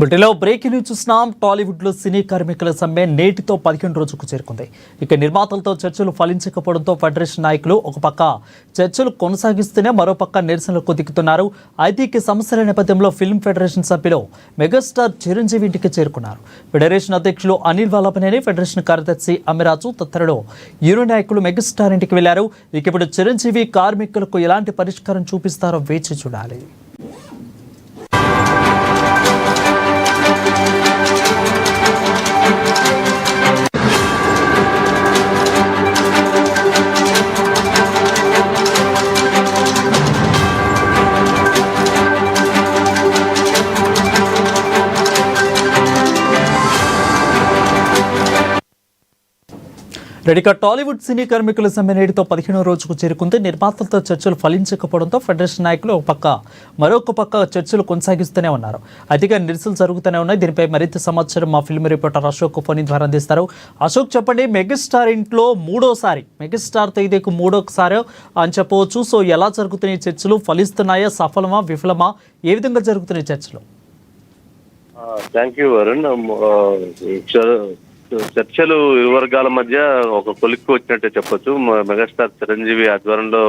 బుటెలో breaking news చూస్తున్నాం. టాలీవుడ్లో సినీ కార్మికుల సమ్మె నేటితో 11 రోజుకు చేరుకుంది. ఇక నిర్మాతలతో చర్చలు ఫలించకపోవడంతో ఫెడరేషన్ నాయకులు ఒక పక్క చర్చలు కొనసాగిస్తూనే మరోపక్క నిరసనలకు దిగుతున్నారు. అయితే ఈ సమస్యల నేపథ్యంలో ఫిల్మ్ ఫెడరేషన్ సభ్యులు మెగాస్టార్ చిరంజీవి ఇంటికి చేరుకున్నారు. ఫెడరేషన్ అధ్యక్షులు అనిల్ వల్లభనేని, ఫెడరేషన్ కార్యదర్శి అమిరాజు తదితరులు యూనియన్ నాయకులు మెగాస్టార్ ఇంటికి వెళ్లారు. ఇక ఇప్పుడు చిరంజీవి కార్మికులకు ఎలాంటి పరిష్కారం చూపిస్తారో వేచి చూడాలి. రెడీగా టాలీవుడ్ సినీ కార్మికుల సమ్మె నేటితో 15వ రోజుకు చేరుకుంది. నిర్మాతలతో చర్చలు ఫలించకపోవడంతో ఫెడరేషన్ నాయకులు ఒక పక్క మరొక పక్క చర్చలు కొనసాగిస్తూనే ఉన్నారు. అతిగా నిరసనలు జరుగుతూనే ఉన్నాయి. దీనిపై మరింత సమాచారం మా ఫిల్మ్ రిపోర్టర్ అశోక్ ఫోన్ ద్వారా అందిస్తారు. అశోక్, చెప్పండి, మెగాస్టార్ ఇంట్లో మూడోసారి, మెగాస్టార్ ఇదికు మూడోసారి అని చెప్పవచ్చు. సో ఎలా జరుగుతున్నాయి చర్చలు? ఫలిస్తున్నాయా? సఫలమా? విఫలమా? ఏ విధంగా జరుగుతున్నాయి చర్చలు? Thank you Varun. చర్చలు ఇరు వర్గాల మధ్య ఒక కొలిక్కు వచ్చినట్టే చెప్పొచ్చు. మెగాస్టార్ చిరంజీవి ఆధ్వర్యంలో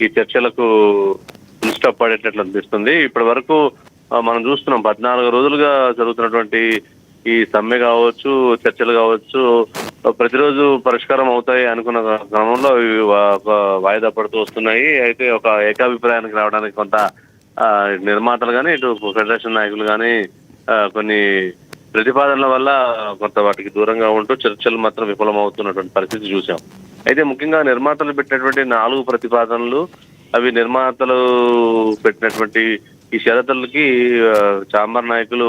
ఈ చర్చలకు ఫుల్ స్టాప్ పడేటట్లు అనిపిస్తుంది. ఇప్పటి వరకు మనం చూస్తున్నాం 14 రోజులుగా జరుగుతున్నటువంటి ఈ సమ్మె కావచ్చు, చర్చలు కావచ్చు, ప్రతిరోజు పరిష్కారం అవుతాయి అనుకున్న క్రమంలో వాయిదా పడుతూ వస్తున్నాయి. అయితే ఒక ఏకాభిప్రాయానికి రావడానికి కొంత నిర్మాతలు కానీ, ఇటు ఫెడరేషన్ నాయకులు కానీ కొన్ని ప్రతిపాదనల వల్ల కొంత వాటికి దూరంగా ఉంటూ చర్చలు మాత్రం విఫలమవుతున్నటువంటి పరిస్థితి చూసాం. అయితే ముఖ్యంగా నిర్మాతలు పెట్టినటువంటి 4 ప్రతిపాదనలు, అవి నిర్మాతలు పెట్టినటువంటి ఈ షరతులకి చాంబర్ నాయకులు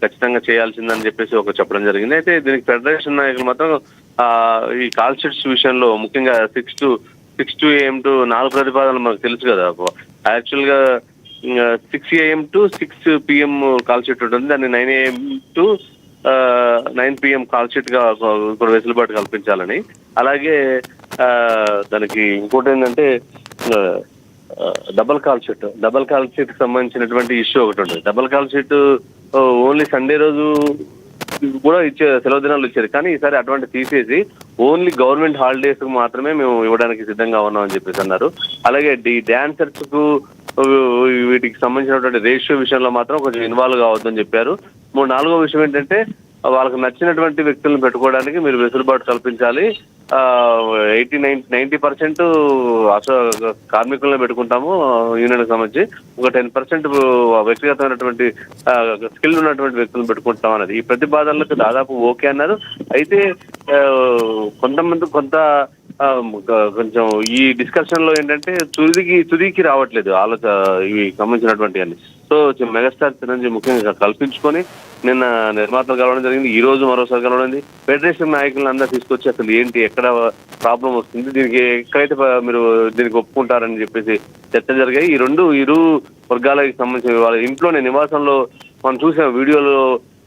ఖచ్చితంగా చేయాల్సిందని చెప్పేసి చెప్పడం జరిగింది. అయితే దీనికి ఫెడరేషన్ నాయకులు మాత్రం ఈ కాల్ షీట్స్ విషయంలో ముఖ్యంగా 6 to 8 to 4 ప్రతిపాదనలు మనకు తెలుసు కదా. యాక్చువల్గా 6 AM to 6 PM call sheet ఉంటుంది. దాన్ని 9 AM to 9 PM call sheet గా ఇప్పుడు వెసులుబాటు కల్పించాలని, అలాగే దానికి ఇంకోటి ఏంటంటే డబల్ కాల్ షీట్ సంబంధించినటువంటి ఇష్యూ ఒకటి ఉంటుంది. Double call sheet only Sunday రోజు కూడా సెలవు దినాలు ఇచ్చారు, కానీ ఈసారి అటువంటి తీసేసి ఓన్లీ గవర్నమెంట్ హాలిడేస్ కు మాత్రమే మేము ఇవ్వడానికి సిద్ధంగా ఉన్నామని చెప్పేసి అన్నారు. అలాగే డాన్సర్స్ కు వీటికి సంబంధించినటువంటి రేషియో విషయంలో మాత్రం కొంచెం ఇన్వాల్వ్ కావద్దని చెప్పారు. 4వ విషయం ఏంటంటే వాళ్ళకి నచ్చినటువంటి వ్యక్తులను పెట్టుకోవడానికి మీరు వెసులుబాటు కల్పించాలి. 90% కార్మికులను పెట్టుకుంటాము యూనియన్కి సంబంధించి, ఒక 10% వ్యక్తిగతమైనటువంటి స్కిల్ ఉన్నటువంటి వ్యక్తులను పెట్టుకుంటాం అన్నది ఈ ప్రతిపాదనలకు దాదాపు ఓకే అన్నారు. అయితే కొంచెం ఈ డిస్కషన్ లో ఏంటంటే తుదికి రావట్లేదు ఇవి సంబంధించినటువంటి అన్ని. సో మెగాస్టార్ చిరంజీవి ముఖ్యంగా కల్పించుకొని నిన్న నిర్మాతలు కలవడం జరిగింది. ఈ రోజు మరోసారి కలవడం, ఫెడరేషన్ నాయకులను అందరూ తీసుకొచ్చి అసలు ఏంటి, ఎక్కడ ప్రాబ్లం వస్తుంది, దీనికి ఎక్కడైతే మీరు దీనికి ఒప్పుకుంటారని చెప్పేసి చర్చలు జరిగాయి. ఇరు వర్గాలకు సంబంధించిన వాళ్ళ ఇంట్లోనే నివాసంలో మనం చూసిన వీడియోలో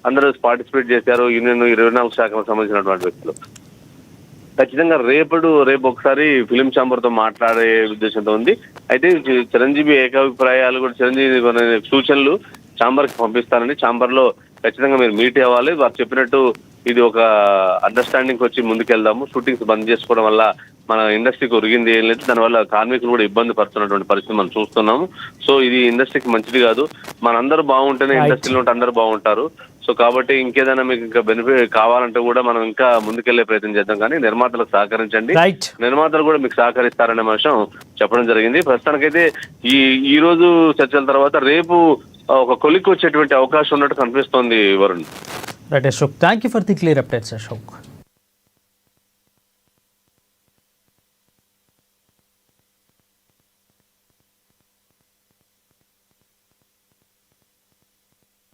అందరూ పార్టిసిపేట్ చేశారు. యూనియన్ 24 శాఖలకు సంబంధించినటువంటి వ్యక్తులు ఖచ్చితంగా రేపు ఒకసారి ఫిలిం ఛాంబర్ తో మాట్లాడే ఉద్దేశంతో ఉంది. అయితే చిరంజీవి ఏకాభిప్రాయాలు కూడా, చిరంజీవి సూచనలు ఛాంబర్ కి పంపిస్తారని, ఛాంబర్ లో ఖచ్చితంగా మీరు మీట్ అవ్వాలి. వారు చెప్పినట్టు ఇది ఒక అండర్స్టాండింగ్ వచ్చి ముందుకెళ్దాము. షూటింగ్స్ బంద్ చేసుకోవడం వల్ల మన ఇండస్ట్రీకి ఒరిగింది ఏం లేదు, దానివల్ల కార్మికులు కూడా ఇబ్బంది పడుతున్నటువంటి పరిస్థితి మనం చూస్తున్నాము. సో ఇది ఇండస్ట్రీకి మంచిది కాదు. మనందరూ బాగుంటేనే ఇండస్ట్రీలో ఉంటే అందరూ బాగుంటారు. సో కాబట్టి ఇంకేదైనా మీకు ఇంకా బెనిఫిట్ కావాలంటే కూడా మనం ఇంకా ముందుకెళ్లే ప్రయత్నం చేద్దాం, కానీ నిర్మాతలకు సహకరించండి, నిర్మాతలు కూడా మీకు సహకరిస్తారనే విషయం చెప్పడం జరిగింది. ప్రస్తుతానికైతే ఈ రోజు చర్చల తర్వాత రేపు ఒక కొలిక్కి వచ్చేటువంటి అవకాశం ఉన్నట్టు కనిపిస్తోంది Varun. Right Ashok, thank you for the clear updates Ashok.